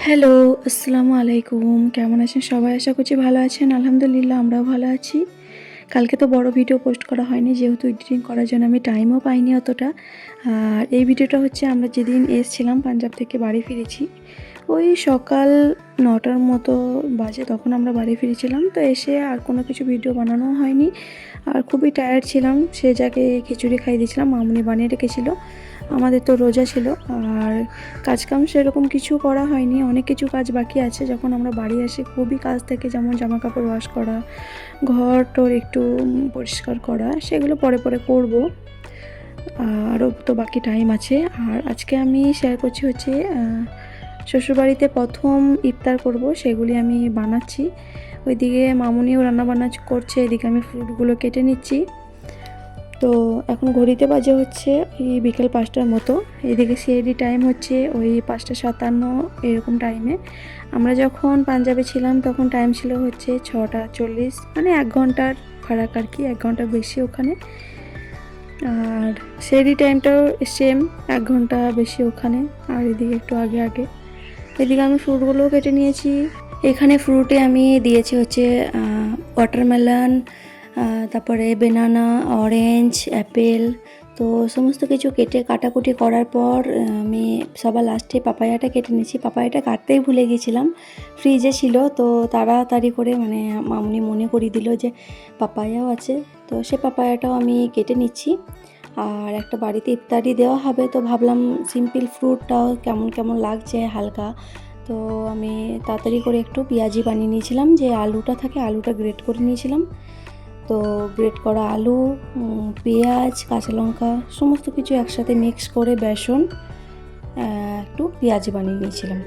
Hello, আসসালামু আলাইকুম। কেমন আছেন সবাই? আশা করছি ভালো আছেন। আলহামদুলিল্লাহ আমরাও ভালো আছি। কালকে তো বড় ভিডিও পোস্ট করা হয়নি যেহেতু এডিটিং করার জন্য আমি টাইমও পাইনি অতটা। আর এই ভিডিওটা হচ্ছে আমরা যেদিন এসছিলাম পাঞ্জাব থেকে বাড়ি ফিরেছি। ওই সকাল ৯টার মতো বাজে তখন আমরা বাড়ি ফিরেছিলাম। তো এসে আর কোনো কিছু ভিডিও বানানোও হয়নি। আর খুবই টায়ার্ড ছিলাম। সে জায়গায় খিচুড়ি খাইয়ে দিয়েছিলাম। মামুনি বানিয়ে রেখেছিল। আমাদের তো রোজা ছিল আর কাজকাম সেরকম কিছু করা হয়নি। অনেক কিছু কাজ বাকি আছে। যখন আমরা বাড়ি আসি খুবই কাজ থাকে, যেমন জামাকাপড় ওয়াশ করা, ঘর টর একটু পরিষ্কার করা, সেগুলো পরে পরে করব। আরও তো বাকি টাইম আছে। আর আজকে আমি শেয়ার করছি হচ্ছে শ্বশুরবাড়িতে প্রথম ইফতার করব, সেগুলি আমি বানাচ্ছি। ওইদিকে মামুনিও রান্নাবান্না করছে, এদিকে আমি ফ্রুটগুলো কেটে নিচ্ছি। তো এখন ঘড়িতে বাজে হচ্ছে ওই বিকেল 5টার মতো। এদিকে সিআইডি টাইম হচ্ছে ওই 5:57 এরকম টাইমে। আমরা যখন পাঞ্জাবে ছিলাম তখন টাইম ছিল হচ্ছে 6:40, মানে 1 ঘন্টার ফারাক আর কি, 1 ঘন্টা বেশি ওখানে। আর সিআইডি টাইমটাও সেম, 1 ঘন্টা বেশি ওখানে। আর এদিকে একটু আগে আগে এদিকে আমি ফ্রুটগুলোও কেটে নিয়েছি। এখানে ফ্রুটে আমি দিয়েছি হচ্ছে ওয়াটারমেলন, তারপরে বেনানা, অরেঞ্জ, অ্যাপেল। তো সমস্ত কিছু কেটে কাটাকুটি করার পর আমি সবার লাস্টে পাপায়াটা কেটে নিয়েছি। পাপায়াটা কাটতেই ভুলে গিয়েছিলাম, ফ্রিজে ছিল। তো তাড়াতাড়ি করে মানে মামুনি মনে করিয়ে দিল যে পাপায়াও আছে। তো সে পাপায়াটাও আমি কেটে নিচ্ছি। আর একটা বাড়িতে ইফতারি দেওয়া হবে, তো ভাবলাম সিম্পল ফ্রুটটাও কেমন কেমন লাগছে হালকা। তো আমি তাড়াতাড়ি করে একটু পেঁয়াজি বানিয়ে নিয়েছিলাম, যে আলুটা থাকে আলুটা গ্রেট করে নিয়েছিলাম। তো গ্রেট করা আলু, পেঁয়াজ, কাঁচা লঙ্কা সমস্ত কিছু একসাথে মিক্স করে বেসন একটু পেঁয়াজি বানিয়ে নিয়েছিলাম।